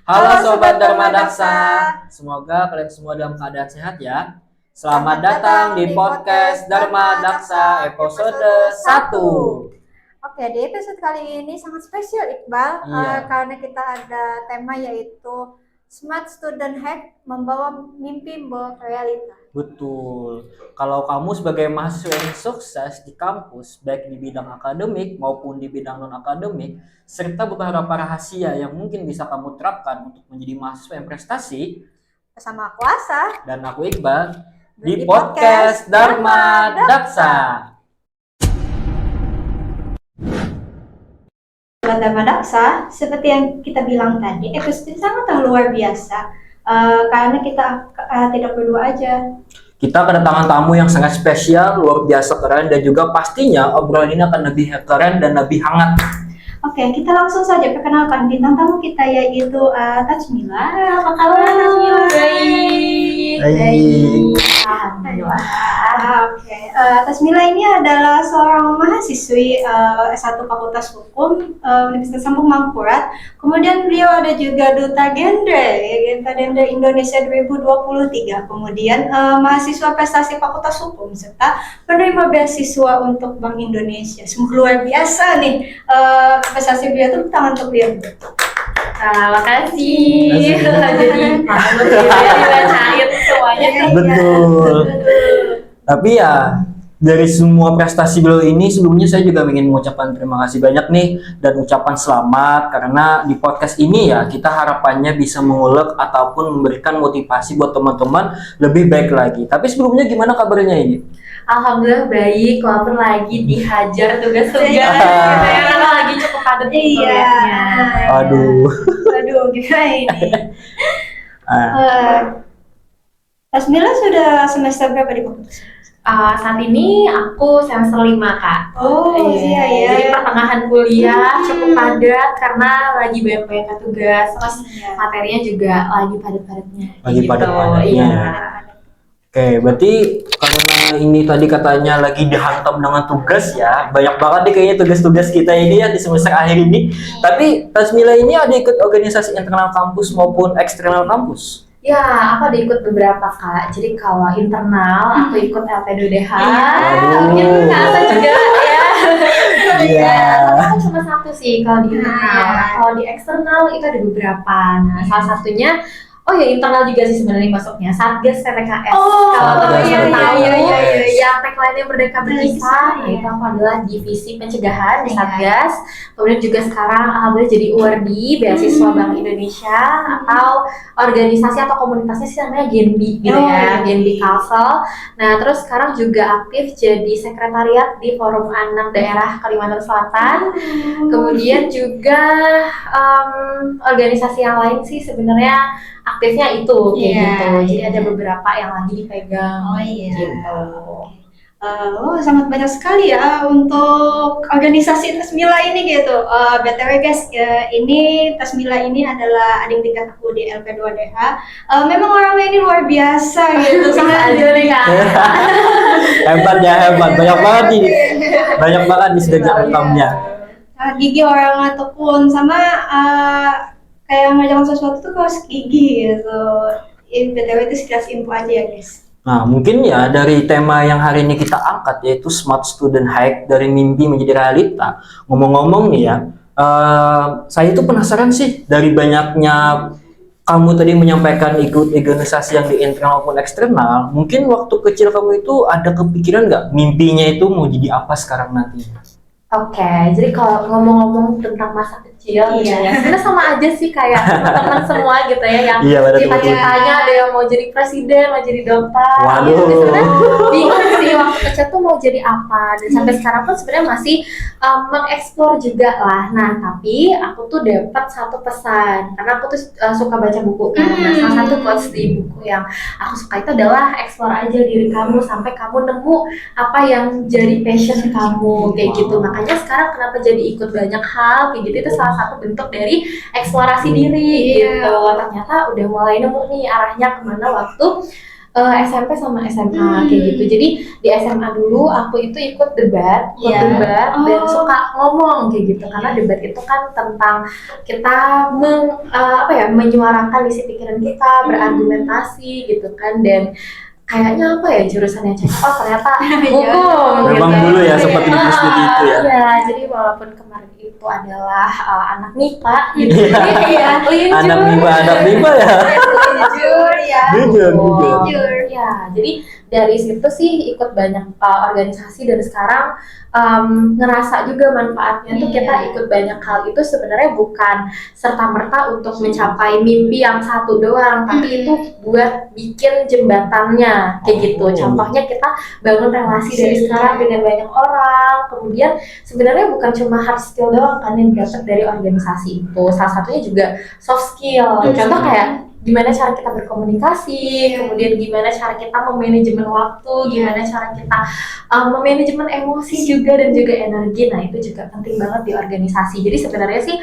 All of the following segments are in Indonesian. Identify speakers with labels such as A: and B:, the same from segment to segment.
A: Halo Sobat Dharma Daksa, semoga kalian semua dalam keadaan sehat ya. Selamat datang di podcast Dharma Daksa episode 1.
B: Oke, di episode kali ini sangat spesial Iqbal, karena kita ada tema yaitu Smart Student Hack membawa mimpi ke realita.
A: Betul, kalau kamu sebagai mahasiswa yang sukses di kampus, baik di bidang akademik maupun di bidang non-akademik, serta beberapa rahasia yang mungkin bisa kamu terapkan untuk menjadi mahasiswa yang prestasi,
B: bersama aku Asa
A: dan aku Iqbal, di podcast Dharma Daksa.
B: Sobat Dharma Daksa, seperti yang kita bilang tadi, episode ini sangat luar biasa. Karena kita tidak berdua aja.
A: Kita kedatangan tamu yang sangat spesial, luar biasa keren, dan juga pastinya obrolan ini akan lebih keren dan lebih hangat.
B: Oke, kita langsung saja perkenalkan bintang tamu kita yaitu Tajmila. Apa kabar Tajmila?
A: Baik.
B: Alhamdulillah. Oke, Tajmila ini adalah seorang mahasiswi S1 Fakultas Hukum Universitas Sambung Mangkurat. Kemudian beliau ada juga Duta Gender Indonesia 2023. Kemudian mahasiswa prestasi Fakultas Hukum serta penerima beasiswa untuk Bank Indonesia. Sungguh luar biasa nih prestasi beliau, tuh tangan untuk beliau.
C: Makasih. Jadi dibacain semuanya.
A: Betul. Tapi ya dari semua prestasi beliau ini, sebelumnya saya juga ingin mengucapkan terima kasih banyak nih dan ucapan selamat, karena di podcast ini ya kita harapannya bisa mengulek ataupun memberikan motivasi buat teman-teman lebih baik lagi. Tapi sebelumnya gimana kabarnya ini?
C: Alhamdulillah baik, walaupun lagi dihajar tugas-tugas gitu ya, karena lagi cukup padat kuliahnya.
A: Aduh,
B: gimana ini? Tajmila sudah semester berapa di fakultas?
C: Saat ini aku semester 5 Kak.
B: Iya.
C: Jadi pertengahan kuliah cukup padat karena lagi banyak tugas, terus materinya juga lagi padat-padatnya.
A: Lagi
C: gitu.
A: padat-padatnya.
C: Iya.
A: Oke, berarti karena ini tadi katanya lagi dihantam dengan tugas ya, banyak banget nih kayaknya tugas-tugas kita ini ya di semester akhir ini. Tapi Tajmila ini ada ikut organisasi internal kampus maupun eksternal kampus?
C: Ya, aku ada ikut beberapa Kak. Jadi kalau internal aku ikut LP2DH. Mungkin Kak Asa juga ya.
A: Iya.
C: Tapi kan cuma satu sih kalau di internal. Kalau di eksternal itu ada beberapa. Nah, salah satunya internal juga sih sebenarnya masuknya Satgas PPKS. Kalau teman-teman tahu, yang tagline-nya Merdeka Berkisah, nah itu aku adalah divisi pencegahan di Satgas. Kemudian juga sekarang alhamdulillah jadi awardee beasiswa Bank Indonesia atau organisasi atau komunitasnya sih namanya Genbi gitu ya, Genbi Council. Nah terus sekarang juga aktif jadi sekretariat di Forum Anak Daerah Kalimantan Selatan. Kemudian juga organisasi yang lain sih sebenarnya aktifnya itu kayak gitu. Jadi ada beberapa yang lagi dipegang. Gitu.
B: Sangat banyak sekali ya untuk organisasi Tajmila ini gitu. BTW guys, ini Tajmila ini adalah adik tingkat aku di LP2DH. Memang orangnya ini luar biasa gitu. Sangat
C: aja nih Kak.
A: Hebat. Banyak banget nih sudah rekamnya.
B: Gigi orang ataupun sama kayak ngajarin sesuatu tuh harus gigi gitu. BTW itu sekilas info aja ya guys.
A: Nah, mungkin ya dari tema yang hari ini kita angkat yaitu Smart Student Hack dari mimpi menjadi realita. Ngomong-ngomong nih ya, saya itu penasaran sih dari banyaknya kamu tadi menyampaikan ikut organisasi yang di internal maupun eksternal. Mungkin waktu kecil kamu itu ada kepikiran nggak mimpinya itu mau jadi apa sekarang nantinya?
C: Oke, jadi kalau ngomong-ngomong tentang masa kecil gitu ya, sebenarnya sama aja sih kayak teman-teman semua gitu ya, yang cita-citanya ada yang mau jadi presiden, mau jadi dokter.
A: Waduh.
C: Gitu. Sebenarnya bingung sih waktu kecil tuh mau jadi apa, dan sampai sekarang pun sebenarnya masih mengeksplor juga lah. Nah, tapi aku tuh dapat satu pesan karena aku tuh suka baca buku kan. Nah, salah satu quotes di buku yang aku suka itu adalah explore aja diri kamu sampai kamu nemu apa yang jadi passion kamu kayak gitu. Makanya sekarang kenapa jadi ikut banyak hal kayak gitu, itu salah satu bentuk dari eksplorasi diri gitu. Ternyata udah mulai nemu nih arahnya kemana waktu SMP sama SMA kayak gitu. Jadi di SMA dulu aku itu ikut debat, dan suka ngomong kayak gitu karena debat itu kan tentang kita menyuarakan isi pikiran kita, berargumentasi gitu kan, dan kayaknya apa ya jurusannya cocok, ternyata hukum.
A: Memang
C: gitu.
A: dulu ya sempat
C: Iya,
A: seperti itu ya.
C: Iya, jadi walaupun kemarin itu adalah anak MIPA gitu.
A: Iya.
C: Linjur.
A: Anak MIPA ya.
B: Jujur ya.
A: Jujur.
C: Ya, jadi dari situ sih ikut banyak organisasi dan sekarang ngerasa juga manfaatnya tuh kita ikut banyak hal itu sebenarnya bukan serta-merta untuk mencapai mimpi yang satu doang, tapi itu buat bikin jembatannya kayak gitu. Contohnya kita bangun relasi dari sekarang dengan banyak orang, kemudian sebenarnya bukan cuma hard skill doang kan yang dapat dari organisasi itu, salah satunya juga soft skill. Contoh kayak gimana cara kita berkomunikasi, kemudian gimana cara kita memanajemen waktu, gimana cara kita memanajemen emosi juga dan juga energi. Nah itu juga penting banget di organisasi. Jadi sebenarnya sih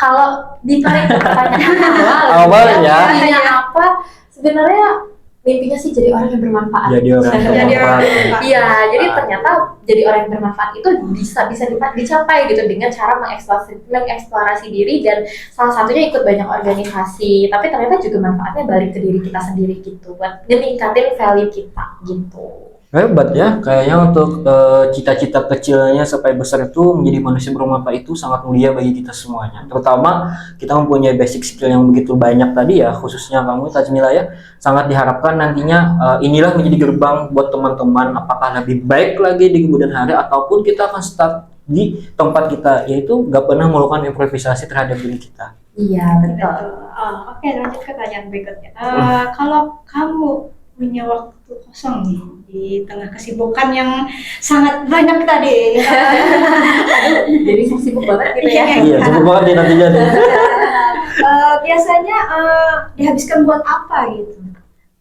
C: kalau ditarik ke pertanyaan awal
A: ya.
C: mimpinya apa, sebenarnya mimpinya sih jadi orang yang bermanfaat.
A: Jadi orang yang bermanfaat.
C: Iya, jadi ternyata jadi orang yang bermanfaat itu bisa dicapai gitu dengan cara mengeksplorasi diri, dan salah satunya ikut banyak organisasi. Tapi ternyata juga manfaatnya balik ke diri kita sendiri gitu, buat meningkatin value kita gitu.
A: Hebat ya, kayaknya untuk cita-cita kecilnya sampai besar itu menjadi manusia bermanfaat itu sangat mulia bagi kita semuanya. Terutama kita mempunyai basic skill yang begitu banyak tadi ya, khususnya kamu Tajmila ya, sangat diharapkan nantinya inilah menjadi gerbang buat teman-teman apakah lebih baik lagi di kemudian hari ataupun kita akan start di tempat kita, yaitu gak pernah melakukan improvisasi terhadap diri kita.
C: Iya, betul.
B: Oke, lanjut ke pertanyaan berikutnya. Kalau kamu punya waktu kosong nih di tengah kesibukan yang sangat banyak tadi,
C: Jadi sibuk banget gitu ya.
A: Iya, cukup banget nih nantinya nih.
B: biasanya dihabiskan buat apa gitu?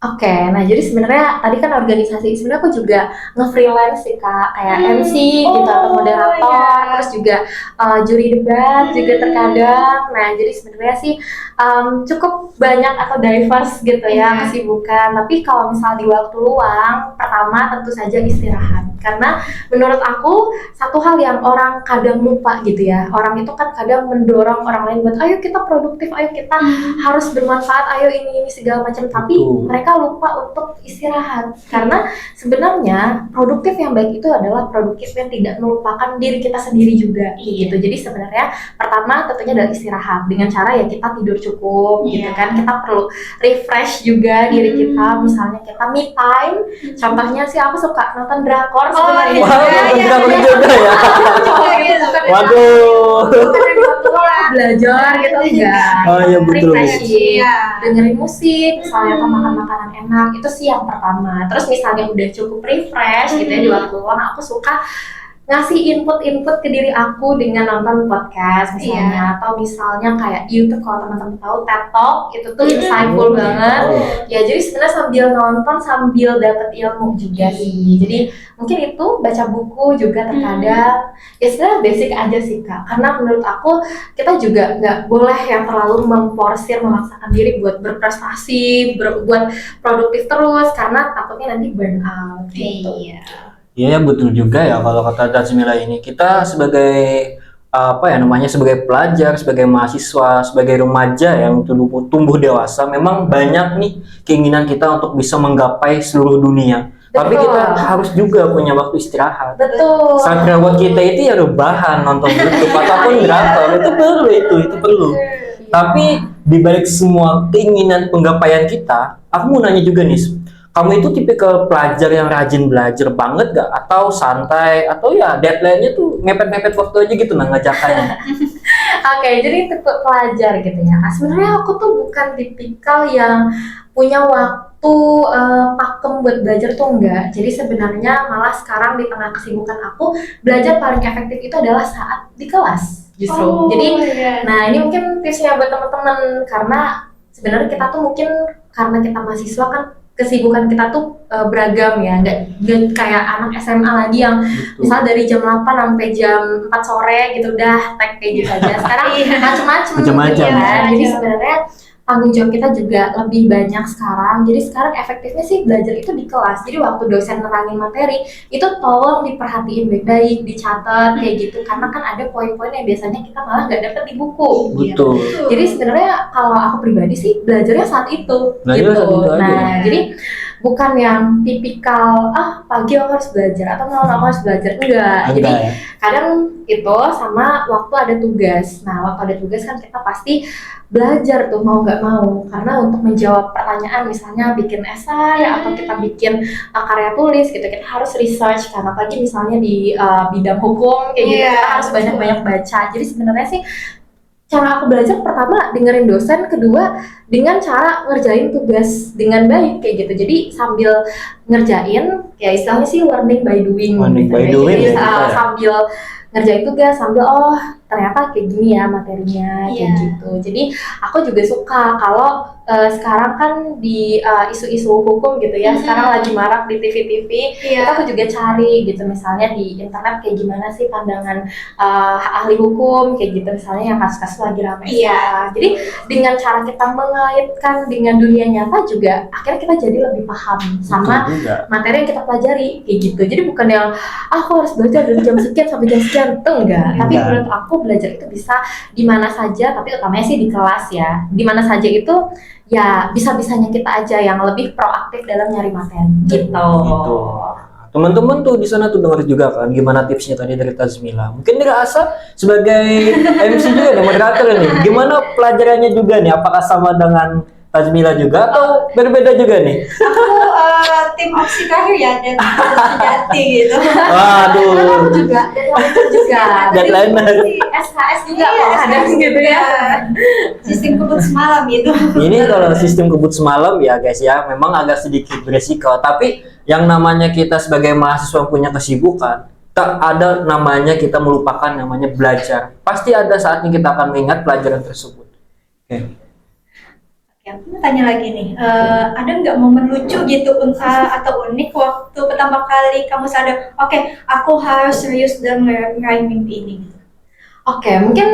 C: Oke, nah jadi sebenarnya tadi kan organisasi, sebenarnya aku juga nge-freelance sih Kak, kayak MC gitu atau moderator, terus juga juri debat juga terkadang. Nah jadi sebenarnya sih cukup banyak atau diverse gitu ya kesibukan. Tapi kalau misal di waktu luang, pertama tentu saja istirahat. Karena menurut aku satu hal yang orang kadang lupa gitu ya, orang itu kan kadang mendorong orang lain buat ayo kita produktif, ayo kita harus bermanfaat, ayo ini segala macam. Tapi mereka lupa untuk istirahat, karena sebenarnya produktif yang baik itu adalah produktif yang tidak melupakan diri kita sendiri juga gitu. Jadi sebenarnya pertama tentunya adalah istirahat dengan cara ya kita tidur cukup gitu kan, kita perlu refresh juga diri kita, misalnya kita me time. Contohnya sih aku suka nonton drakor sebenarnya.
A: Drakor juga ya. Waduh.
C: Belajar gitu enggak.
A: Oh iya betul.
C: Refreshing, dengerin musik, misalnya atau makan makanan enak, itu sih yang pertama. Terus misalnya udah cukup refresh gitu ya di waktu luang, aku suka ngasih input ke diri aku dengan nonton podcast misalnya, atau misalnya kayak YouTube, kalau teman-teman tahu TED Talk itu tuh insightful banget. Ya jadi sebenarnya sambil nonton sambil dapet ilmu juga sih. Jadi mungkin itu baca buku juga terkadang. Ya sebenarnya basic aja sih Kak. Karena menurut aku kita juga nggak boleh yang terlalu memforsir, memaksakan diri buat berprestasi, buat produktif terus, karena takutnya nanti burn out gitu.
A: Iya betul juga ya kalau kata Tajmila ini, kita sebagai sebagai pelajar, sebagai mahasiswa, sebagai remaja yang tumbuh dewasa, memang banyak nih keinginan kita untuk bisa menggapai seluruh dunia. Tapi kita harus juga punya waktu istirahat.
C: Betul.
A: Saat buat kita itu ya rebahan, nonton YouTube ataupun drakor, itu perlu. Tapi di balik semua keinginan penggapaian kita, aku mau nanya juga nih, kamu itu tipikal pelajar yang rajin belajar banget gak? Atau santai? Atau ya deadline-nya tuh mepet-mepet waktu aja gitu ngajakannya?
C: Oke, jadi tipe pelajar gitu ya. Sebenarnya aku tuh bukan tipikal yang punya waktu pakem buat belajar tuh enggak. Jadi sebenarnya malah sekarang di tengah kesibukan aku, belajar paling efektif itu adalah saat di kelas justru. Nah ini mungkin tipsnya buat teman-teman, karena sebenarnya kita tuh mungkin karena kita mahasiswa kan kesibukan kita tuh beragam ya, nggak kayak anak SMA lagi yang misal dari jam 8 sampai jam 4 sore gitu udah tag kayak gitu aja. Sekarang macam-macam gitu ya. Jadi sebenarnya tanggung jawab kita juga lebih banyak sekarang. Jadi sekarang efektifnya sih belajar itu di kelas. Jadi waktu dosen nerangin materi itu tolong diperhatiin baik-baik, dicatat kayak gitu. Karena kan ada poin-poin yang biasanya kita malah nggak dapet di buku.
A: Betul.
C: Jadi sebenarnya kalau aku pribadi sih belajarnya saat itu
A: Belajar
C: gitu.
A: saat itu aja.
C: Nah, jadi bukan yang tipikal pagi aku harus belajar atau malam aku harus belajar, enggak. Jadi
A: Enggak ya?
C: kadang itu sama waktu ada tugas. Nah, waktu ada tugas kan kita pasti belajar tuh mau nggak mau, karena untuk menjawab pertanyaan misalnya bikin esai atau kita bikin karya tulis gitu, kita harus research karena apalagi misalnya di bidang hukum kayak gitu,
B: Iya,
C: kita harus
B: betul.
C: banyak-banyak baca. Jadi sebenarnya sih cara aku belajar pertama dengerin dosen, kedua dengan cara ngerjain tugas dengan baik kayak gitu. Jadi sambil ngerjain, ya istilahnya sih learning by doing.
A: Learning
C: gitu.
A: by
C: Jadi
A: doing ya kita ya.
C: sambil ngerjain tugas, sambil ternyata kayak gini ya materinya kayak
B: Iya.
C: gitu. Jadi aku juga suka kalau sekarang kan di isu-isu hukum gitu ya, sekarang lagi marak di TV-TV.
B: Iya.
C: Itu aku juga cari gitu, misalnya di internet kayak gimana sih pandangan ahli hukum kayak gitu, misalnya yang kasus-kasus lagi ramai.
B: Iya.
C: Jadi dengan cara kita mengaitkan dengan dunia nyata juga akhirnya kita jadi lebih paham sama
A: Betul juga.
C: materi yang kita pelajari kayak gitu. Jadi bukan yang aku harus belajar dari jam sekian sampai jam sekian, enggak. Tapi
A: Enggak.
C: menurut aku belajar itu bisa di mana saja, tapi utamanya sih di kelas ya. Di mana saja itu ya bisa-bisanya kita aja yang lebih proaktif dalam nyari materi gitu.
A: Gitu. Teman-teman tuh di sana tuh denger juga kan gimana tipsnya tadi dari Tazmila. Mungkin dirasa sebagai MC juga nih, moderator nih. Gimana pelajarannya juga nih? Apakah sama dengan Tazmila juga atau berbeda juga nih?
B: Aku tim opsi karir ya, dan sejati gitu.
A: Waduh.
C: Juga
A: Deadliner.
C: SHS juga
B: Iya,
C: kok ada gitu ya.
B: Sistem kebut semalam gitu.
A: Ini kalau sistem kebut semalam ya guys ya, memang agak sedikit beresiko. Tapi yang namanya kita sebagai mahasiswa punya kesibukan, tak ada namanya kita melupakan namanya belajar. Pasti ada saatnya kita akan mengingat pelajaran tersebut. Oke.
B: Oke, aku mau tanya lagi nih, ada nggak momen lucu gitu atau unik waktu pertama kali kamu sadar, oke, aku harus serius dalam meraih mimpi ini?
C: Oke, mungkin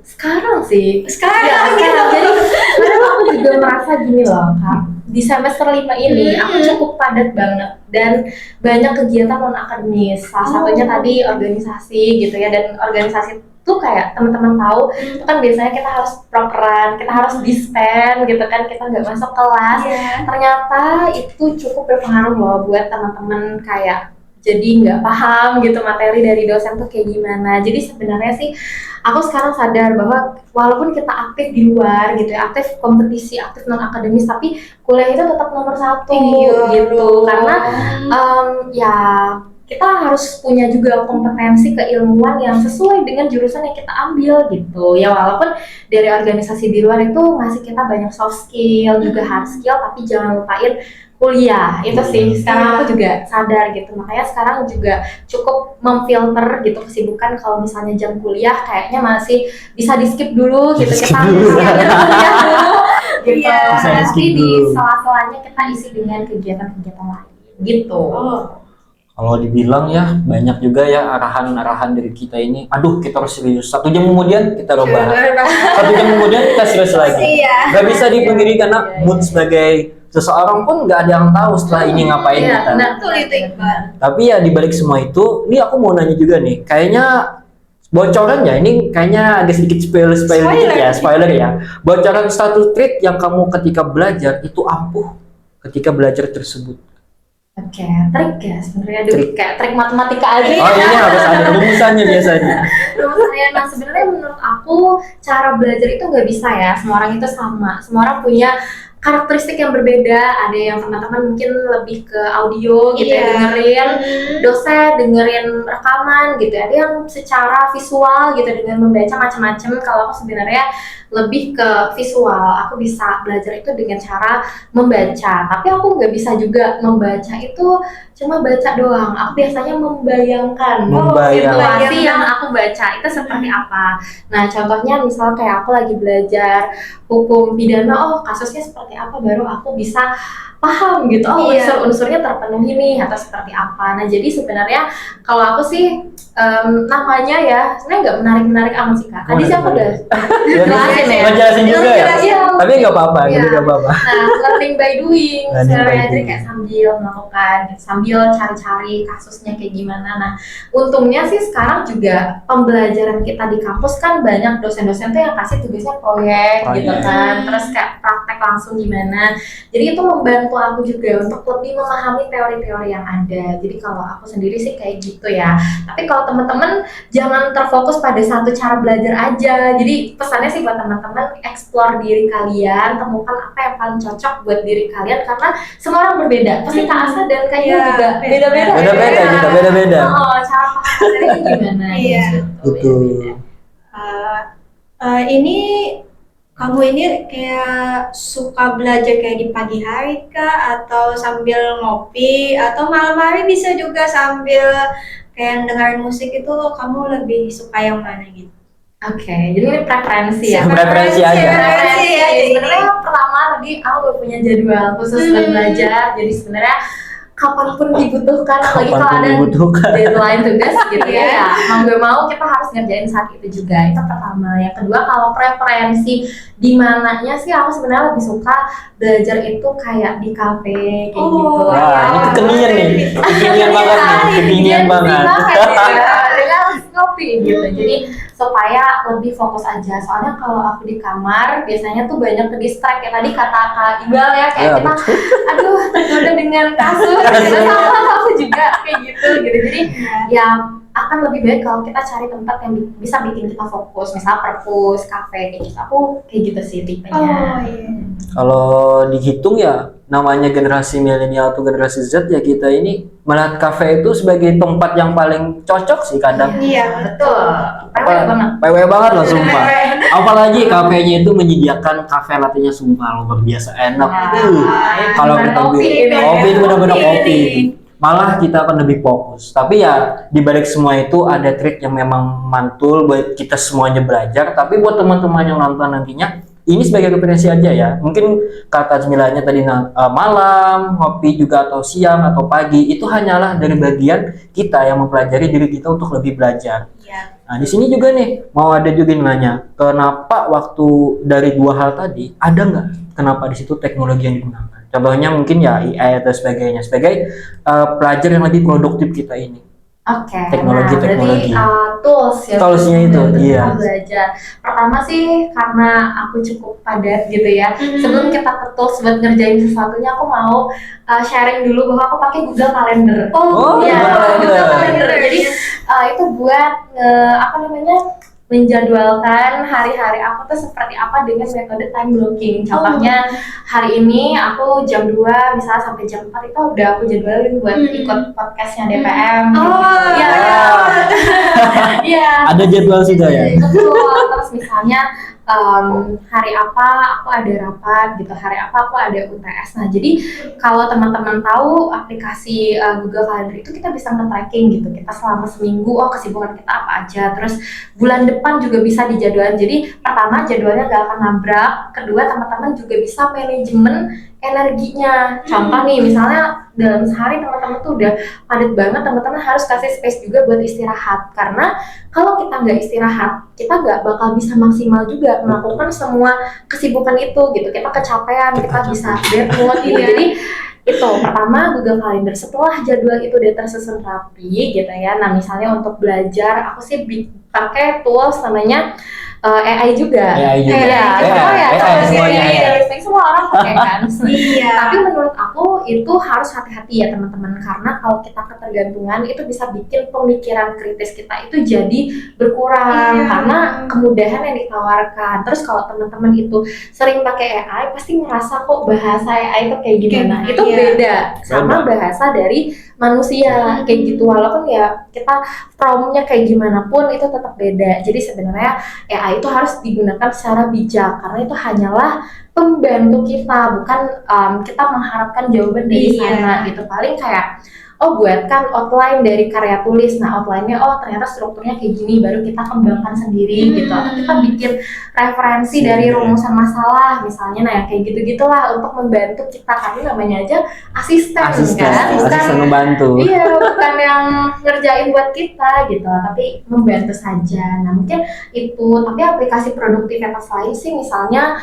C: sekarang sih.
B: Sekarang
C: Ya,
B: gitu.
C: sekarang. Jadi kadang aku juga merasa gini loh, Kak. Di semester 5 ini aku cukup padat banget dan banyak kegiatan non akademis. Salah satunya tadi organisasi gitu ya, dan organisasi tuh kayak teman-teman tahu itu kan biasanya kita harus prokeran, kita harus dispen gitu kan, kita nggak masuk kelas.
B: Iya.
C: Ternyata itu cukup berpengaruh loh buat teman-teman, kayak jadi nggak paham gitu materi dari dosen tuh kayak gimana. Jadi sebenarnya sih aku sekarang sadar bahwa walaupun kita aktif di luar gitu ya, aktif kompetisi, aktif non akademis, tapi kuliah itu tetap nomor satu gitu. Karena ya kita harus punya juga kompetensi keilmuan yang sesuai dengan jurusan yang kita ambil gitu ya. Walaupun dari organisasi di luar itu masih kita banyak soft skill, juga hard skill, tapi jangan lupain kuliah. Itu sih sekarang aku juga sadar gitu. Makanya sekarang juga cukup memfilter gitu kesibukan. Kalau misalnya jam kuliah kayaknya masih bisa di skip dulu gitu,
A: Skip
C: kita
A: dulu.
C: kuliah dulu gitu.
B: Iya.
A: Bisa di skip
C: Nanti di
A: dulu.
C: sela-selanya kita isi dengan kegiatan-kegiatan lain gitu.
A: Kalau dibilang ya banyak juga ya arahan-arahan dari kita ini. Aduh, kita harus serius. 1 jam kemudian kita rebahan. 1 jam kemudian kita serius lagi.
B: Iya.
A: Gak bisa dipungkiri karena mood sebagai seseorang pun nggak ada yang tahu setelah ini ngapain
C: Iya,
A: kita.
C: benar.
B: Betul itu, Iqbal.
A: Tapi ya dibalik semua itu, ini aku mau nanya juga nih. Kayaknya bocoran ya, ini kayaknya agak sedikit spoiler dikit ya, spoiler ya. Bocoran satu trik yang kamu ketika belajar itu ampuh ketika belajar tersebut.
C: Oke, trik ya sebenarnya
A: Trik.
C: kayak trik matematika aja.
A: Oh ini harus ada rumusannya biasanya.
C: Rumusannya. Nah sebenarnya menurut aku cara belajar itu nggak bisa ya, semua orang itu sama. Semua orang punya karakteristik yang berbeda. Ada yang teman-teman mungkin lebih ke audio gitu ya, dengerin dosen, dengerin rekaman gitu. Ada yang secara visual gitu dengan membaca macam-macam. Kalau aku sebenarnya lebih ke visual. Aku bisa belajar itu dengan cara membaca. Tapi aku nggak bisa juga membaca itu cuma baca doang. Aku biasanya membayangkan situasi yang aku baca itu seperti apa. Nah contohnya misal kayak aku lagi belajar hukum pidana, kasusnya seperti apa, baru aku bisa paham gitu, oh
B: Iya.
C: unsur-unsurnya terpenuhi nih atau seperti apa. Nah jadi sebenarnya kalau aku sih namanya ya sebenarnya nggak menarik-menarik amat sih Kak. Tadi sih aku udah jelasin ya.
A: Ngejelasin juga ya.
C: Iya.
A: Tapi nggak apa-apa,
C: Iya.
A: jadi nggak apa-apa.
C: Nah, learning by doing,
A: Learning by
C: sebenarnya jadi
A: doing.
C: kayak sambil melakukan, sambil cari-cari kasusnya kayak gimana. Nah, untungnya sih sekarang juga pembelajaran kita di kampus kan banyak dosen-dosen tuh yang kasih tugasnya proyek gitu
A: Proyek.
C: kan, terus kayak praktek langsung gimana. Jadi itu membantu aku juga untuk lebih memahami teori-teori yang ada. Jadi kalau aku sendiri sih kayak gitu ya. Tapi kalau teman-teman jangan terfokus pada satu cara belajar aja. Jadi pesannya sih buat teman-teman explore diri kalian, temukan apa yang paling cocok buat diri kalian karena semua orang berbeda. Pasti Kak Asa dan Kak Ina
B: Iya,
C: juga beda-beda.
A: Beda-beda
C: ya.
A: kita, beda-beda.
C: Oh, cara paham gimana?
B: Iya.
C: gitu.
A: Betul.
C: Beda-beda.
B: Ini kamu ini kayak suka belajar kayak di pagi hari kah atau sambil ngopi atau malam hari bisa juga sambil kayak dengerin musik itu kamu lebih suka yang mana gitu?
C: Oke, jadi ini preferensi ya.
A: Preferensi aja.
B: Preferensi ya.
C: Sebenarnya pertama tadi aku udah punya jadwal khusus buat belajar. Jadi sebenarnya kapanpun dibutuhkan, apalagi kalau
A: Kapanpun
C: ada
A: dibutuhkan.
C: deadline tugas gitu ya.
B: Iya.
C: Mau gak mau kita harus ngerjain saat itu juga. Itu pertama. Yang kedua kalau preferensi di mananya sih aku sebenarnya lebih suka belajar itu kayak di kafe kayak gitu.
B: Oh,
A: Wah, ini kekinian nih. Kekinian banget nih, kekinian banget.
C: Dengan kopi gitu. Jadi supaya lebih fokus aja. Soalnya kalau aku di kamar biasanya tuh banyak ke distract ya tadi kata Kak Iqbal ya kayak
A: Ya,
C: kita aduh tergoda dengan kasus gitu. Sama aku juga kayak gitu. Jadi ya akan lebih baik kalau kita cari tempat yang bisa bikin kita fokus, misal perpus, kafe kayak gitu. Aku kayak gitu sih tipenya.
B: Oh iya.
A: Kalau dihitung ya namanya generasi milenial atau generasi Z ya kita ini melihat kafe itu sebagai tempat yang paling cocok sih kadang.
B: Iya
C: Betul. PW banget.
A: PW banget loh sumpah. Apalagi kafenya itu menyediakan kafe latte-nya sumpah luar biasa enak. Kalau kita kopi itu benar-benar kopi. Malah kita akan lebih fokus. Tapi ya di balik semua itu ada trik yang memang mantul buat kita semuanya belajar. Tapi buat teman-teman yang nonton nantinya, ini sebagai referensi aja ya. Mungkin kata cemilanya tadi malam, ngopi juga atau siang atau pagi itu hanyalah dari bagian kita yang mempelajari diri kita untuk lebih belajar.
B: Iya.
A: Nah di sini juga nih mau ada juga yang nanya, kenapa waktu dari dua hal tadi ada nggak? Kenapa di situ teknologi yang digunakan? Contohnya mungkin ya AI atau sebagainya sebagai pelajar yang lebih produktif kita ini.
C: Oke,
A: Teknologi.
C: berarti tools ya.
A: Toolsnya itu,
C: untuk
A: iya.
C: kita belajar. Pertama sih karena aku cukup padat gitu ya. Sebelum kita ke tools buat ngerjain sesuatunya, aku mau sharing dulu bahwa aku pakai Google Calendar.
A: Oh,
C: Iya,
A: Google
C: Google
A: Calendar.
C: Calendar. Jadi itu buat apa namanya? Menjadwalkan hari-hari aku tuh seperti apa dengan metode time blocking. Contohnya hari ini aku jam 2 misalnya sampai jam 4 itu udah aku jadwalin buat ikut podcastnya DPM.
B: Oh,
C: Iya. Iya.
A: Ada jadwal sudah ya?
C: Betul. Terus misalnya hari apa aku ada rapat gitu, hari apa aku ada UTS. Nah jadi kalau teman-teman tahu aplikasi Google Calendar itu kita bisa nge-tracking gitu. Kita selama seminggu, oh kesibukan kita apa aja. Terus bulan depan juga bisa dijadwalin. Jadi pertama jadwalnya gak akan nabrak. Kedua teman-teman juga bisa manajemen energinya. Contoh nih misalnya dalam sehari teman-teman tuh udah padat banget, teman-teman harus kasih space juga buat istirahat. Karena kalau kita nggak istirahat, kita nggak bakal bisa maksimal juga melakukan semua kesibukan itu gitu. Kita kecapean, kita bisa bad mood gitu. Jadi itu pertama Google Calendar. Setelah jadwal itu udah tersusun rapi gitu ya. Nah misalnya untuk belajar, aku sih pakai tools namanya AI juga.
A: AI juga.
C: AI
A: semuanya AI.
C: Semua orang pakai kan.
B: Iya.
C: Tapi menurut aku itu harus hati-hati ya teman-teman, karena kalau kita ketergantungan itu bisa bikin pemikiran kritis kita itu jadi berkurang karena kemudahan yang ditawarkan. Terus kalau teman-teman itu sering pakai AI pasti ngerasa kok bahasa AI itu kayak gimana. Itu beda sama bahasa dari manusia kayak gitu, walaupun ya kita prompt-nya kayak gimana pun itu tetap beda. Jadi sebenarnya AI itu harus digunakan secara bijak karena itu hanyalah pembantu kita, bukan kita mengharapkan jawaban dari sana gitu. Paling kayak oh buatkan outline dari karya tulis. Nah outline-nya oh ternyata strukturnya kayak gini, baru kita kembangkan sendiri gitu. Atau kita bikin referensi dari rumusan masalah misalnya. Nah kayak gitu-gitulah untuk membantu kita, karena namanya aja asisten kan,
A: asisten membantu.
C: Iya, bukan yang ngerjain buat kita gitu, tapi membantu saja. Nah mungkin itu, tapi aplikasi produktivitas lain sih misalnya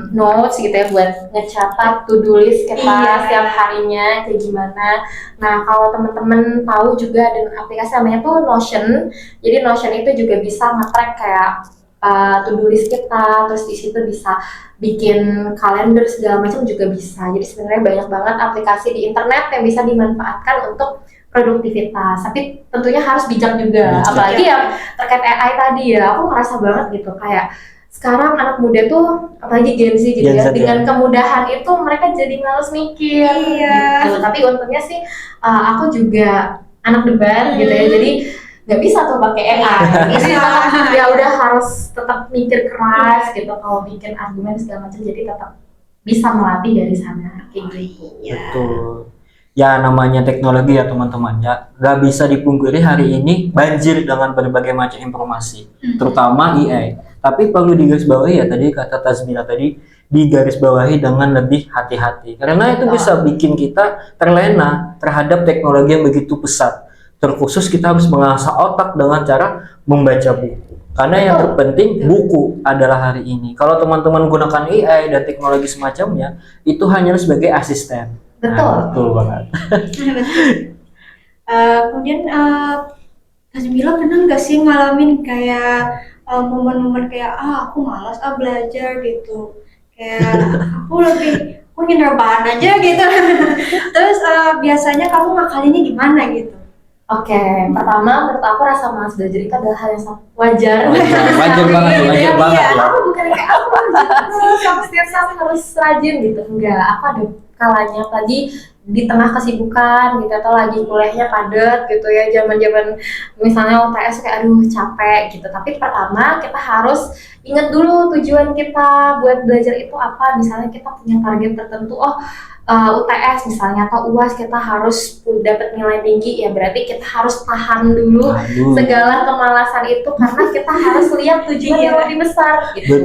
C: notes gitu ya, buat ngecatat to-do list kita setiap harinya kayak gimana. Nah kalau teman-teman tahu juga ada aplikasi namanya tuh Notion. Jadi Notion itu juga bisa nge-track kayak to-do list kita, terus di situ bisa bikin kalender segala macam juga bisa. Jadi sebenarnya banyak banget aplikasi di internet yang bisa dimanfaatkan untuk produktivitas, tapi tentunya harus bijak juga. Apalagi yang terkait AI tadi ya, aku ngerasa banget gitu kayak sekarang anak muda tuh, apalagi Gen Z gitu ya, dengan kemudahan itu mereka jadi males mikir gitu. Tapi untungnya sih aku juga anak debat gitu ya, jadi nggak bisa tuh pakai AI. Jadi ya udah harus tetap mikir keras gitu kalau bikin argumen segala macam, jadi tetap bisa melatih dari sana kayak gitu.
A: Betul. Ya namanya teknologi ya teman-teman ya, nggak bisa dipungkiri hari ini banjir dengan berbagai macam informasi, terutama AI. Tapi perlu digarisbawahi ya, tadi kata Tazmila tadi, digarisbawahi dengan lebih hati-hati, karena itu bisa bikin kita terlena terhadap teknologi yang begitu pesat. Terkhusus kita harus mengasah otak dengan cara membaca buku, karena yang terpenting buku adalah hari ini. Kalau teman-teman gunakan AI dan teknologi semacamnya, itu hanya sebagai asisten.
C: Betul.
A: Nah, betul banget.
B: Kemudian Tazmila pernah nggak sih ngalamin kayak momen-momen kayak aku malas belajar gitu, kayak aku ngerebahan aja gitu. Terus biasanya kamu ngakalinnya gimana gitu?
C: Oke, pertama menurut aku rasa malas belajar itu adalah hal yang sangat wajar.
A: Wajar banget ya.
C: Aku bukan kayak aku setiap saat harus rajin gitu, enggak. Aku ada kalanya tadi di tengah kesibukan gitu, atau lagi kuliahnya padat gitu ya, zaman misalnya UTS kayak aduh capek gitu. Tapi pertama kita harus ingat dulu tujuan kita buat belajar itu apa. Misalnya kita punya target tertentu, UTS misalnya atau UAS kita harus dapat nilai tinggi, ya berarti kita harus tahan dulu segala kemalasan itu, karena kita harus lihat tujuan yang lebih besar gitu.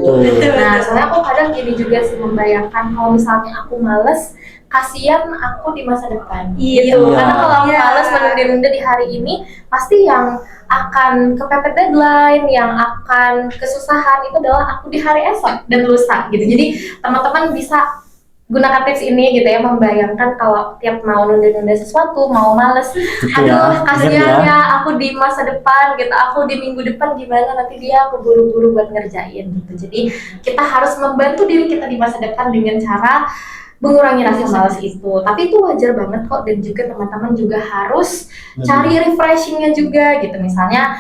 C: Nah soalnya aku kadang gini juga sih, membayangkan kalau misalnya aku males, kasihan aku di masa depan gitu. Karena kalau aku males menunda-nunda di hari ini, pasti yang akan kepepet deadline, yang akan kesusahan itu adalah aku di hari esok dan lusa gitu. Jadi teman-teman bisa gunakan tips ini gitu ya, membayangkan kalau tiap mau nunda-nunda sesuatu, mau males, aduh kasihan ya aku di masa depan gitu, aku di minggu depan gimana, nanti dia keburu-buru buat ngerjain gitu. Jadi kita harus membantu diri kita di masa depan dengan cara mengurangi rasa malas itu. Tapi itu wajar banget kok, dan juga teman-teman juga harus cari refreshingnya juga gitu. Misalnya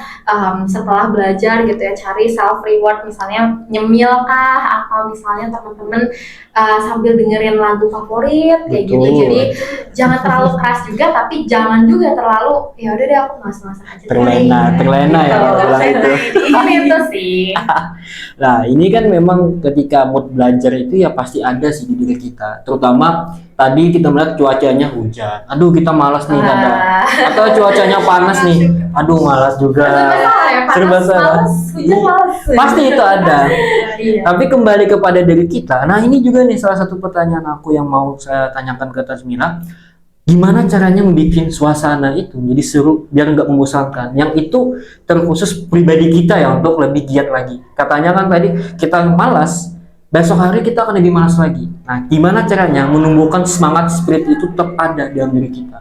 C: setelah belajar gitu ya, cari self reward, misalnya nyemil kah, atau misalnya teman-teman sambil dengerin lagu favorit kayak gitu. Jadi jangan terlalu keras juga, tapi jangan juga terlalu ya udah deh aku malas-malasan aja.
A: Terlena ya kalau bilang itu.
C: Itu sih.
A: Nah ini kan memang ketika mood belajar itu ya pasti ada sih di diri kita. Terutama tadi kita melihat cuacanya hujan, aduh kita malas nih kadang. Atau cuacanya panas nih, aduh malas juga. Serba salah. Pasti itu ada. Tapi kembali kepada diri kita. Nah ini juga nih salah satu pertanyaan aku yang mau saya tanyakan ke Tazmila. Gimana caranya membuat suasana itu jadi seru biar nggak membosankan? Yang itu terkhusus pribadi kita ya, untuk lebih giat lagi. Katanya kan tadi kita malas, besok hari kita akan lebih malas lagi. Nah, gimana caranya menumbuhkan semangat spirit itu tetap ada dalam diri kita,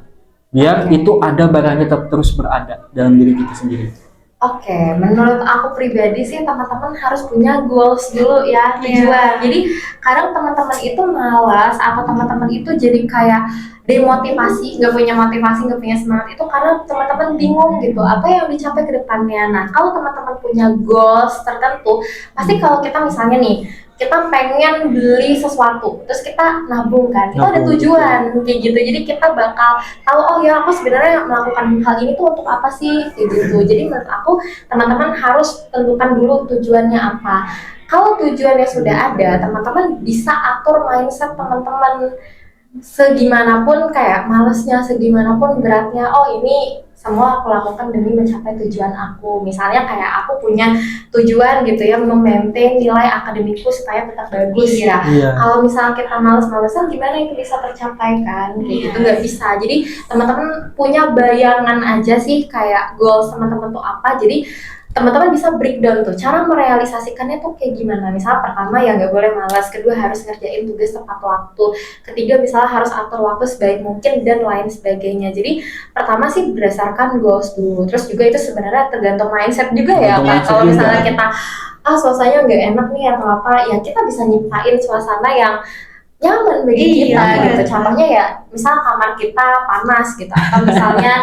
A: biar itu ada barangnya tetap terus berada dalam diri kita sendiri.
C: Oke, menurut aku pribadi sih teman-teman harus punya goals dulu ya, tujuan. Jadi kadang teman-teman itu malas, atau teman-teman itu jadi kayak demotivasi, nggak punya motivasi, nggak punya semangat itu karena teman-teman bingung gitu apa yang dicapai ke depannya. Nah kalau teman-teman punya goals tertentu, pasti kalau kita misalnya nih, kita pengen beli sesuatu, terus kita nabung kan, itu ada tujuan kayak gitu. Jadi kita bakal tahu, oh ya aku sebenarnya melakukan hal ini tuh untuk apa sih kayak gitu. Jadi menurut aku teman-teman harus tentukan dulu tujuannya apa. Kalau tujuannya sudah ada, teman-teman bisa atur mindset teman-teman segimanapun kayak malesnya, segimanapun beratnya, oh ini semua aku lakukan demi mencapai tujuan aku. Misalnya kayak aku punya tujuan gitu ya, memaintain nilai akademikku supaya tetap bagus ya.
A: Iya.
C: Kalau misalnya kita males-malesan, gimana itu bisa tercapai kan? Kayak gitu nggak bisa. Jadi teman-teman punya bayangan aja sih kayak goals teman-teman tuh apa. Jadi teman-teman bisa breakdown tuh cara merealisasikannya tuh kayak gimana. Misalnya pertama ya nggak boleh malas, kedua harus ngerjain tugas tepat waktu, ketiga misalnya harus atur waktu sebaik mungkin dan lain sebagainya. Jadi pertama sih berdasarkan goals dulu, terus juga itu sebenarnya tergantung mindset juga ya
A: Tergantung
C: Kak.
A: mindset
C: Kalau
A: juga.
C: misalnya kita suasananya nggak enak nih atau apa, ya kita bisa nyiptain suasana yang nyaman bagi kita
B: Iya,
C: gitu.
B: betul.
C: Contohnya ya misal kamar kita panas gitu, atau misalnya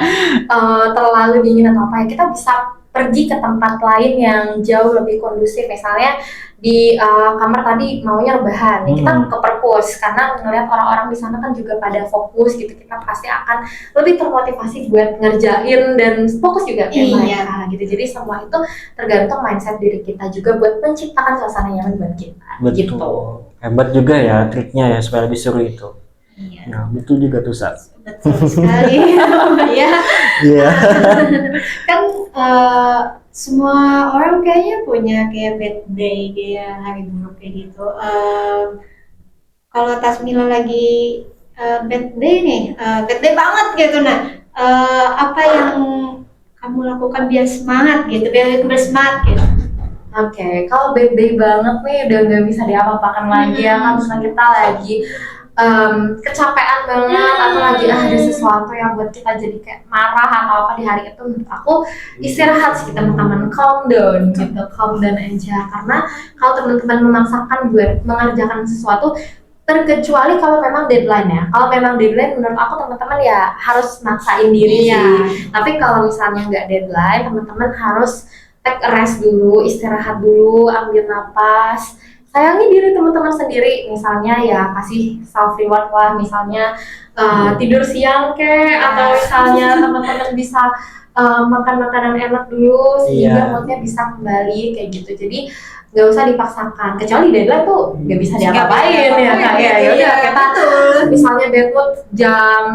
C: terlalu dingin atau apa ya, kita bisa pergi ke tempat lain yang jauh lebih kondusif. Misalnya di kamar tadi maunya rebahan, ya kita ke perpus karena ngelihat orang-orang di sana kan juga pada fokus gitu, kita pasti akan lebih termotivasi buat ngerjain dan fokus juga kayak
B: Iya.
C: mereka gitu. Jadi semua itu tergantung mindset diri kita juga buat menciptakan suasana nyaman buat kita.
A: Betul.
C: Gitu.
A: Hebat juga ya triknya ya supaya lebih seru itu.
B: Iya.
A: Nah, betul juga tuh, Sa.
B: Betul sekali. Ya.
A: Iya.
B: Kan semua orang kayaknya punya kayak bad day, kayak hari buruk kayak gitu. Kalau Tasmila lagi bad day nih, bad day banget gitu, nah apa yang kamu lakukan biar semangat gitu, biar bersemangat gitu?
C: Oke, kalau bad day banget nih udah nggak bisa diapa-apakan lagi ya kan, misalnya kita lagi kecapean banget atau lagi ada sesuatu yang buat kita jadi kayak marah atau apa di hari itu, menurut aku istirahat sih teman-teman, calm down gitu, calm down aja. Karena kalau teman-teman memaksakan buat mengerjakan sesuatu, terkecuali kalau memang deadline ya. Kalau memang deadline, menurut aku teman-teman ya harus maksain diri
B: Iya.
C: sih. Tapi kalau misalnya nggak deadline, teman-teman harus take a rest dulu, istirahat dulu, ambil napas, sayangi diri teman-teman sendiri. Misalnya ya kasih self reward lah, misalnya tidur siang atau misalnya teman-teman bisa makan makanan enak dulu
A: Iya.
C: sehingga moodnya bisa kembali kayak gitu. Jadi nggak usah dipaksakan, kecuali deadline tuh nggak bisa diapa-apain ya Kak. Ya udah kita misalnya deadline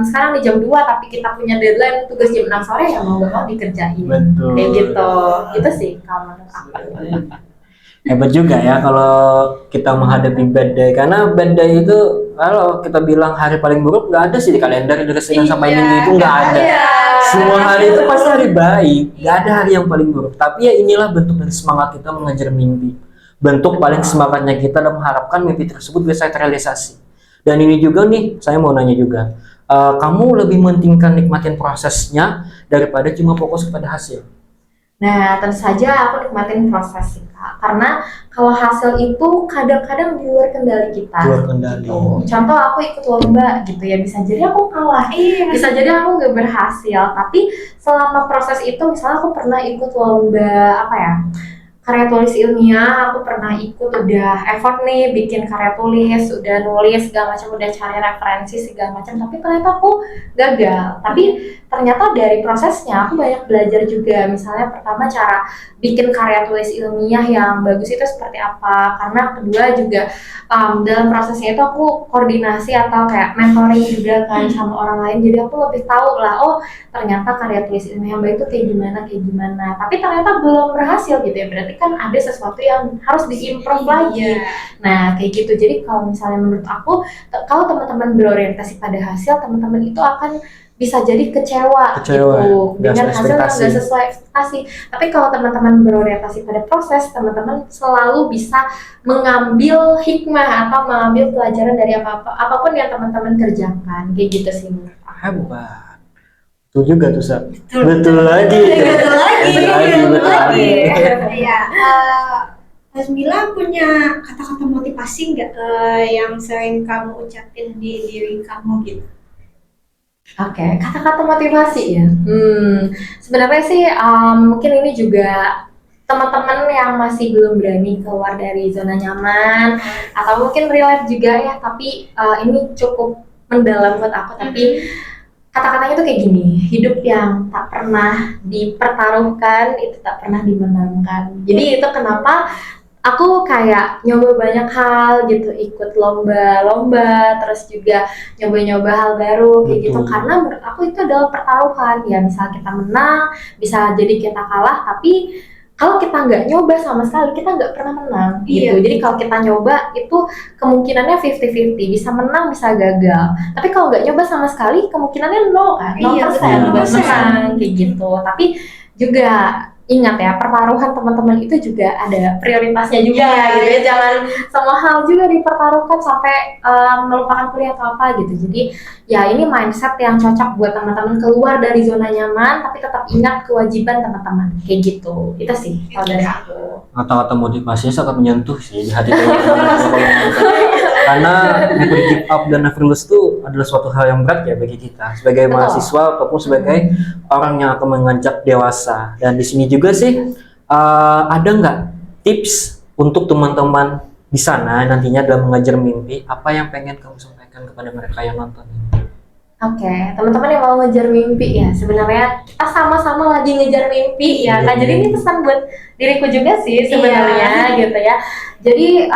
C: sekarang di jam 2 tapi kita punya deadline tugas jam 6 sore, ya mau nggak mau dikerjain.
A: Betul.
C: Kayak gitu. Itu sih kalau menurut aku.
A: Hebat juga ya kalau kita menghadapi bad day, karena bad day itu kalau kita bilang hari paling buruk nggak ada sih di kalender dari Senin sampai Minggu itu nggak ada. Semua hari itu pasti hari baik, nggak ada hari yang paling buruk. Tapi ya inilah bentuk dari semangat kita mengejar mimpi, bentuk paling semangatnya kita dan mengharapkan mimpi tersebut bisa terrealisasi. Dan ini juga nih saya mau nanya juga, kamu lebih mementingkan nikmatin prosesnya daripada cuma fokus kepada hasil?
C: Nah, tentu saja aku nikmatin proses sih Kak, karena kalau hasil itu kadang-kadang di luar kendali kita.
A: Luar kendali.
C: Gitu. Contoh aku ikut lomba gitu ya, bisa jadi aku kalah, bisa jadi aku nggak berhasil. Tapi selama proses itu, misalnya aku pernah ikut lomba apa ya, karya tulis ilmiah, aku pernah ikut, udah effort nih bikin karya tulis, udah nulis segala macam, udah cari referensi segala macam, tapi ternyata aku gagal. Tapi ternyata dari prosesnya aku banyak belajar juga. Misalnya pertama cara bikin karya tulis ilmiah yang bagus itu seperti apa, karena kedua juga dalam prosesnya itu aku koordinasi atau kayak mentoring juga kan sama orang lain, jadi aku lebih tahu lah, oh ternyata karya tulis ilmiah yang baik itu kayak gimana. Tapi ternyata belum berhasil gitu ya, berarti kan ada sesuatu yang harus diimprove lagi. Nah kayak gitu. Jadi kalau misalnya menurut aku, kalau teman-teman berorientasi pada hasil, teman-teman itu akan bisa jadi kecewa gitu
A: Nggak
C: dengan hasil yang
A: ekspektasi.
C: nggak sesuai ekspektasi. Tapi kalau teman-teman berorientasi pada proses, teman-teman selalu bisa mengambil hikmah atau mengambil pelajaran dari apapun yang teman-teman kerjakan. Kayak gitu sih menurut aku.
A: Hebat. Betul juga tuh, Sa. Betul lagi.
B: Betul lagi. Ya, Tasmila punya kata-kata motivasi nggak yang sering kamu ucapin di diri kamu gitu?
C: Oke, kata-kata motivasi ya. Sebenarnya sih mungkin ini juga teman-teman yang masih belum berani keluar dari zona nyaman, atau mungkin relate juga ya, tapi ini cukup mendalam buat aku. Tapi kata-katanya tuh kayak gini, hidup yang tak pernah dipertaruhkan itu tak pernah dimenangkan. Jadi itu kenapa aku kayak nyoba banyak hal gitu, ikut lomba-lomba, terus juga nyoba-nyoba hal baru kayak gitu.
A: Betul.
C: Karena menurut aku itu adalah pertaruhan. Ya misal kita menang, bisa jadi kita kalah, tapi kalau kita nggak nyoba sama sekali, kita nggak pernah menang gitu.
B: Iya.
C: Jadi kalau kita nyoba itu kemungkinannya 50-50, bisa menang, bisa gagal. Tapi kalau nggak nyoba sama sekali, kemungkinannya 0 kan, 0%
B: Iya,
C: buat
B: betul.
C: menang kayak gitu. Tapi juga ingat ya, pertaruhan teman-teman itu juga ada prioritasnya juga
B: Iya,
C: gitu ya.
B: iya.
C: Jangan semua hal juga dipertaruhkan sampai melupakan kuliah atau apa gitu. Jadi ya ini mindset yang cocok buat teman-teman keluar dari zona nyaman, tapi tetap ingat kewajiban teman-teman kayak gitu. Itu sih kalau dari aku.
A: Kata-kata motivasinya sangat menyentuh sih di hati banyak orang. Karena never give up dan never lose itu adalah suatu hal yang berat ya bagi kita sebagai
C: Betul.
A: mahasiswa ataupun sebagai orang yang akan menginjak dewasa. Dan di sini juga sih ada nggak tips untuk teman-teman di sana nantinya dalam mengejar mimpi, apa yang pengen kamu sampaikan kepada mereka yang nonton?
C: Oke, teman-teman yang mau ngejar mimpi ya, sebenarnya kita sama-sama lagi ngejar mimpi ya kan. Jadi ini pesan buat diriku juga sih sebenarnya gitu ya. Jadi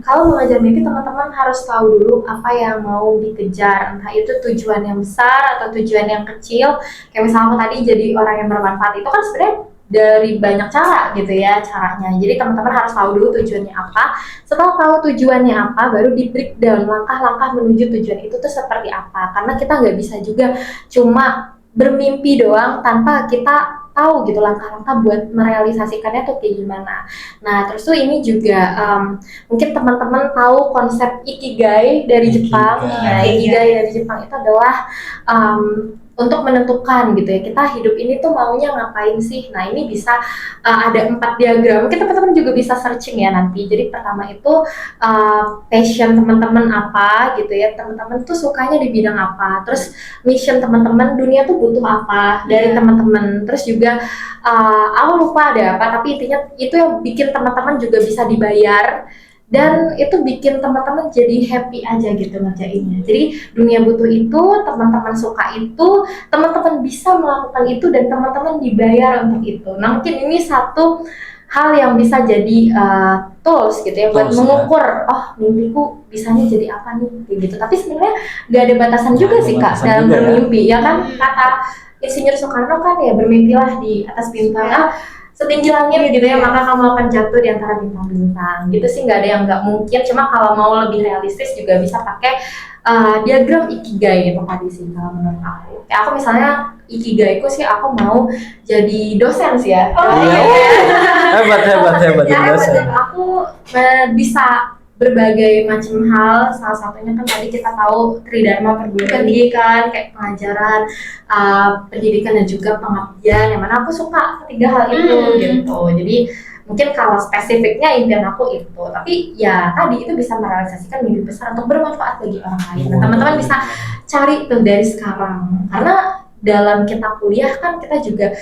C: kalau mau ngejar mimpi, teman-teman harus tahu dulu apa yang mau dikejar, entah itu tujuan yang besar atau tujuan yang kecil. Kayak misalnya aku tadi jadi orang yang bermanfaat, itu kan sebenarnya dari banyak cara gitu ya caranya. Jadi teman-teman harus tahu dulu tujuannya apa. Setelah tahu tujuannya apa, baru di breakdown langkah-langkah menuju tujuan itu tuh seperti apa. Karena kita nggak bisa juga cuma bermimpi doang tanpa kita tahu gitu langkah-langkah buat merealisasikannya tuh kayak gimana. Nah terus tuh ini juga mungkin teman-teman tahu konsep Ikigai dari Jepang.
A: Ikigai.
C: Nah, Ikigai dari Jepang itu adalah untuk menentukan gitu ya, kita hidup ini tuh maunya ngapain sih. Nah ini bisa ada 4 diagram, mungkin teman-teman juga bisa searching ya nanti. Jadi pertama itu passion teman-teman apa gitu ya, teman-teman tuh sukanya di bidang apa, terus mission teman-teman, dunia tuh butuh apa dari teman-teman, terus juga aku lupa ada apa, tapi intinya itu yang bikin teman-teman juga bisa dibayar dan itu bikin teman-teman jadi happy aja gitu ngerjainnya. Jadi dunia butuh itu, teman-teman suka itu, teman-teman bisa melakukan itu dan teman-teman dibayar untuk itu. Nah mungkin ini satu hal yang bisa jadi tools gitu ya buat
A: Tools,
C: mengukur, oh mimpiku bisanya jadi apa nih kayak gitu. Tapi sebenarnya nggak ada batasan juga
A: Nggak ada
C: sih Kak
A: batasan
C: dalam
A: juga ya.
C: bermimpi ya kan. Kata Insinyur Soekarno kan ya, bermimpilah di atas bintang setinggi langit gitu ya, maka kamu akan jatuh di antara bintang-bintang gitu sih. Nggak ada yang nggak mungkin, cuma kalau mau lebih realistis juga bisa pakai diagram Ikigai itu tadi sih kalau menurut aku. Kayak aku misalnya Ikigaiku sih aku mau jadi dosen sih ya.
A: Iya. Hebat
C: Ya,
A: jadi dosen.
C: aku bisa berbagai macam hal, salah satunya kan tadi kita tahu Tridharma perguruan tinggi kan, kayak pengajaran, pendidikan dan juga pengabdian, yang mana aku suka ketiga hal itu gitu. Jadi mungkin kalau spesifiknya impian aku itu, tapi ya tadi itu bisa merealisasikan mimpi besar untuk bermanfaat bagi orang lain. Nah, teman-teman bisa cari tuh dari sekarang, karena dalam kita kuliah kan kita juga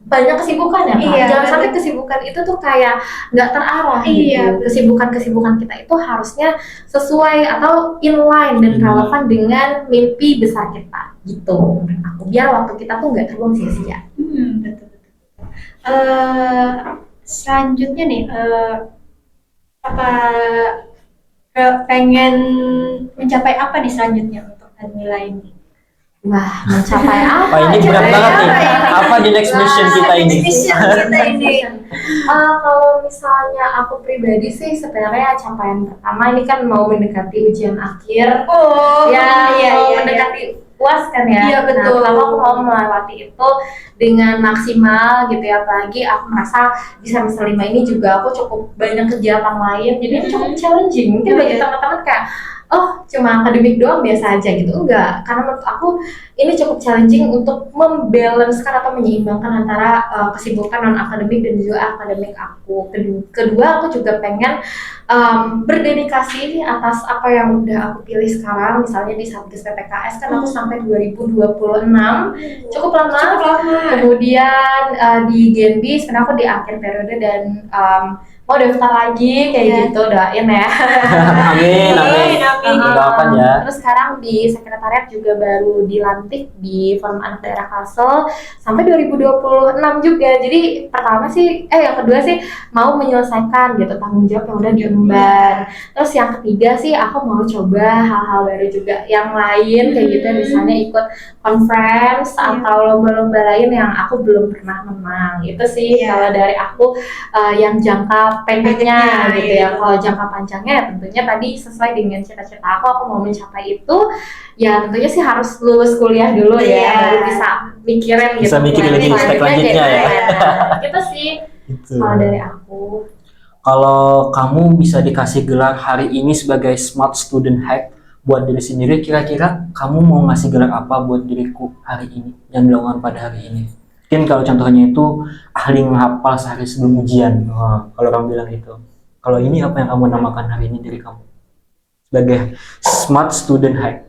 C: banyak kesibukan ya Kak.
B: Iya,
C: Jangan
B: betul.
C: sampai kesibukan itu tuh kayak nggak terarah
B: Iya,
C: gitu. Kesibukan-kesibukan kita itu harusnya sesuai atau inline dan relevan dengan mimpi besar kita gitu menurut aku, biar waktu kita tuh nggak terbuang sia-sia.
B: Betul. Selanjutnya nih, apa pengen mencapai apa nih selanjutnya untuk Admila ini?
C: Wah, mencapai apa?
A: Wah, ini berat
C: coba
A: banget
C: ya?
A: nih. Apa di next mission kita ini?
C: Kalau misalnya aku pribadi sih sebenarnya capaian pertama ini kan mau mendekati ujian akhir.
B: Oh,
C: Ya,
B: iya,
C: mau
B: iya,
C: mendekati UAS kan ya.
B: Iya, betul.
C: Nah, pertama aku mau melewati itu dengan maksimal gitu ya. Apalagi aku merasa di semester 5 ini juga aku cukup banyak kegiatan lain. Jadi ini cukup challenging. Mungkin bagi teman-teman kayak, oh cuma akademik doang biasa aja gitu. Enggak, karena menurut aku ini cukup challenging untuk membalancekan atau menyeimbangkan antara kesibukan non akademik dan juga akademik aku. Kedua, aku juga pengen berdedikasi atas apa yang udah aku pilih sekarang. Misalnya di Satgas PPKS kan aku sampai 2026, cukup lama. Kemudian di Genbi sebenarnya aku di akhir periode dan mau daftar lagi kayak gitu, doain ya.
A: Amin.
B: Amin.
A: Doakan ya.
C: Terus sekarang di sekretariat juga baru dilantik di Forum Anak Daerah Kalsel sampai 2026 juga. Jadi pertama sih, yang kedua sih mau menyelesaikan gitu tanggung jawab yang udah diemban. Terus yang ketiga sih aku mau coba hal-hal baru juga yang lain kayak gitu, misalnya ikut conference atau lomba-lomba lain yang aku belum pernah menang. Itu sih kalau dari aku yang jangka pendeknya gitu ya. Kalau jangka panjangnya ya tentunya tadi sesuai dengan cita-cita aku mau mencapai itu ya tentunya sih harus lulus kuliah dulu ya, baru bisa mikirin gitu.
A: Bisa mikirin lagi step selanjutnya ya.
C: Gitu sih
A: Gitu.
C: kalau dari aku.
A: Kalau kamu bisa dikasih gelar hari ini sebagai Smart Student Hack buat diri sendiri, kira-kira kamu mau ngasih gelar apa buat diriku hari ini yang dilakukan pada hari ini? Mungkin kalau contohnya itu ahli menghafal sehari sebelum ujian. Kalau kamu bilang itu. Kalau ini apa yang kamu namakan hari ini diri kamu? Sebagai Smart Student Hack.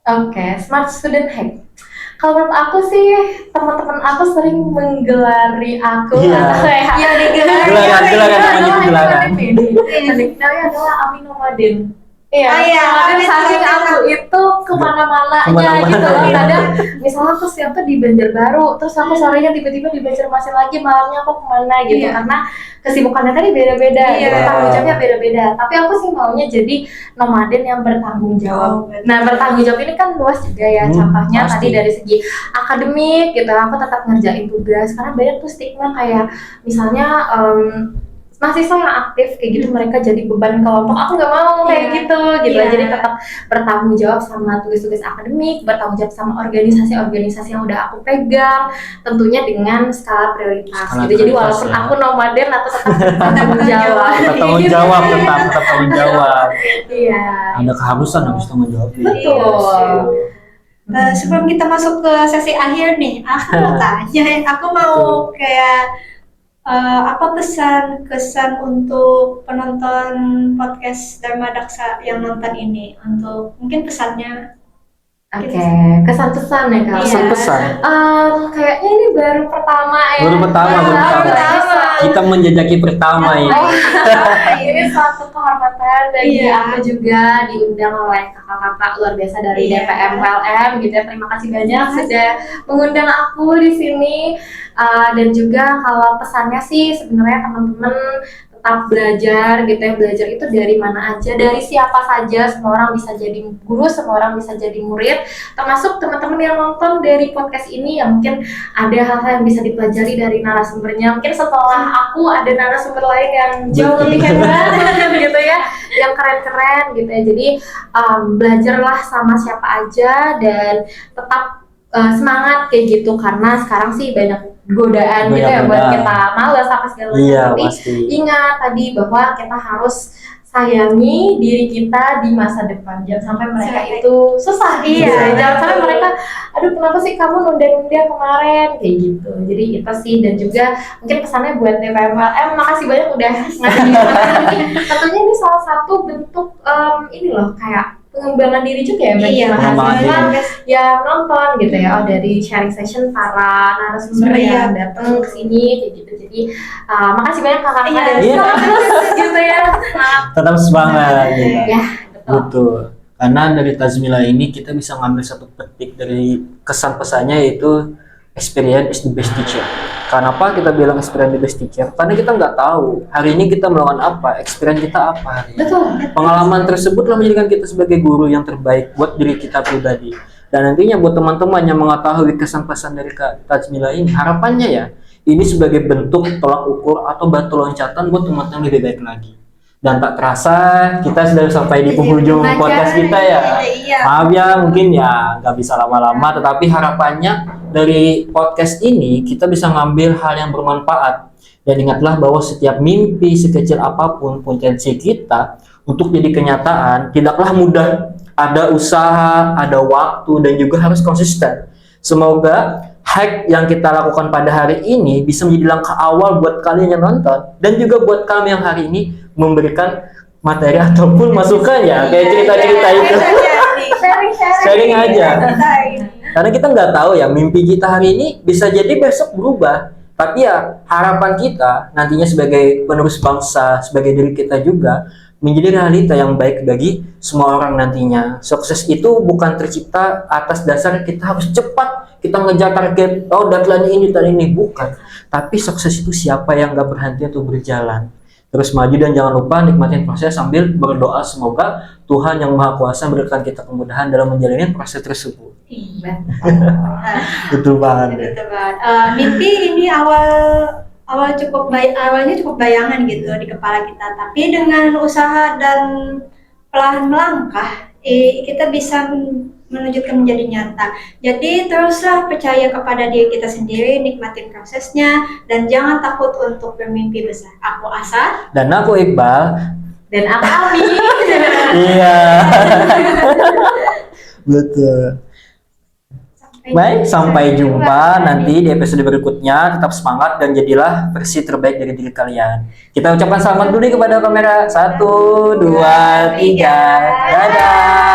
C: Oke, Smart Student Hack. Kalau menurut aku sih teman-teman aku sering menggelari aku atau kayak
A: Gelaran.
C: Nickname-nya adalah Aminomadin. Iya,
B: Aminomadin
C: saking aku itu kemana-mananya gitu loh. Kadang misalnya aku siapa di Banjarbaru, terus aku sorenya tiba-tiba di Banjarmasin lagi, malamnya aku kemana gitu. Karena kesibukannya tadi beda-beda, tanggung jawabnya beda-beda. Tapi aku sih maunya jadi nomaden yang bertanggung jawab. Nah, bertanggung jawab ini kan luas juga ya. Contohnya
A: pasti.
C: tadi dari segi akademik gitu, aku tetap ngerjain tugas. Karena banyak tuh stigma kayak misalnya mahasiswa yang aktif kayak gitu mereka jadi beban kelompok. Aku nggak mau kayak gitu. Jadi tetap bertanggung jawab sama tugas-tugas akademik, bertanggung jawab sama organisasi-organisasi yang udah aku pegang, tentunya dengan skala prioritas gitu. Jadi walaupun aku nomaden, aku tetap bertanggung jawab.
A: Tetap tanggung jawab.
C: Iya.
A: Ada keharusan harus tanggung jawab.
C: Betul.
B: Sebelum kita masuk ke sesi akhir nih, aku mau tanya, aku mau kayak apa kesan untuk penonton podcast Dharma Daksa yang nonton ini, untuk mungkin pesannya?
C: Oke, kesan-pesan ya Kak.
A: Pesan-pesan.
C: Kayaknya ini baru pertama ya.
A: Baru pertama. Kita menjajaki pertama ini.
C: Ini suatu kehormatan bagi aku juga diundang oleh kakak-kakak luar biasa dari DPM PLM gitu ya. Terima kasih banyak sudah mengundang aku di sini. Dan juga kalau pesannya sih sebenarnya teman-teman tetap belajar gitu ya. Belajar itu dari mana aja, dari siapa saja. Semua orang bisa jadi guru, semua orang bisa jadi murid. Termasuk teman-teman yang nonton dari podcast ini yang mungkin ada hal-hal yang bisa dipelajari dari narasumbernya. Mungkin setelah aku ada narasumber lain yang jauh lebih hebat gitu ya, yang keren-keren gitu ya. Jadi belajarlah sama siapa aja dan tetap semangat kayak gitu, karena sekarang sih banyak godaan gitu ya buat kita malas apa segala macam. Tapi ingat tadi bahwa kita harus sayangi diri kita di masa depan. Jangan sampai mereka itu susah. Jangan sampai mereka, aduh kenapa sih kamu nunda-nunda kemarin kayak gitu. Jadi itu sih, dan juga mungkin pesannya buat DPM makasih banyak udah ngasih ini. Tentunya ini salah satu bentuk ini loh kayak pengembangan diri juga ya bagi mahasiswa yang nonton gitu ya, dari sharing session para narasumber yang datang ke sini kayak gitu. Jadi makasih banyak kakak dan terus gitu ya.
A: Tetap semangat.
C: Ya,
A: betul. Karena dari Tazmila ini kita bisa ngambil satu petik dari kesan pesannya, yaitu experience is the best teacher. Kenapa kita bilang experience the best teacher? Karena kita nggak tahu hari ini kita melakukan apa, experience kita apa hari ini.
C: betul.
A: Pengalaman tersebut telah menjadikan kita sebagai guru yang terbaik buat diri kita pribadi. Dan nantinya buat teman-teman yang mengetahui kesan pesan dari Kak Tazmila ini, harapannya ya ini sebagai bentuk tolak ukur atau batu loncatan buat teman-teman lebih baik lagi. Dan tak terasa kita sudah sampai di penghujung podcast kita ya. Maaf ya, mungkin ya nggak bisa lama-lama, tetapi harapannya dari podcast ini kita bisa ngambil hal yang bermanfaat. Dan ingatlah bahwa setiap mimpi sekecil apapun potensi kita untuk jadi kenyataan tidaklah mudah. Ada usaha, ada waktu, dan juga harus konsisten. Semoga hack yang kita lakukan pada hari ini bisa menjadi langkah awal buat kalian yang nonton, dan juga buat kami yang hari ini memberikan materi ataupun masukan ya, kayak cerita-cerita itu. Sharing aja. Karena kita nggak tahu ya, mimpi kita hari ini bisa jadi besok berubah. Tapi ya harapan kita nantinya sebagai penerus bangsa, sebagai diri kita juga, menjadi realita yang baik bagi semua orang nantinya. Sukses itu bukan tercipta atas dasar kita harus cepat, kita ngejar target, oh deadline ini, bukan. Tapi sukses itu siapa yang gak berhenti untuk berjalan. Terus maju dan jangan lupa nikmatin proses sambil berdoa semoga Tuhan yang Maha Kuasa memberikan kita kemudahan dalam menjalani proses tersebut.
C: Iya.
A: Betul banget.
B: Betul banget. Mimpi ini awalnya cukup bayangan gitu di kepala kita, tapi dengan usaha dan pelan melangkah kita bisa menunjukkan menjadi nyata. Jadi teruslah percaya kepada diri kita sendiri, nikmatin prosesnya, dan jangan takut untuk bermimpi besar. Aku Asa.
A: Dan aku Iqbal.
C: Dan aku Ami.
A: Iya. Betul. Baik, sampai jumpa nanti di episode berikutnya. Tetap semangat dan jadilah versi terbaik dari diri kalian. Kita ucapkan selamat dulu nih kepada kamera. 1, 2, 3. Dadah.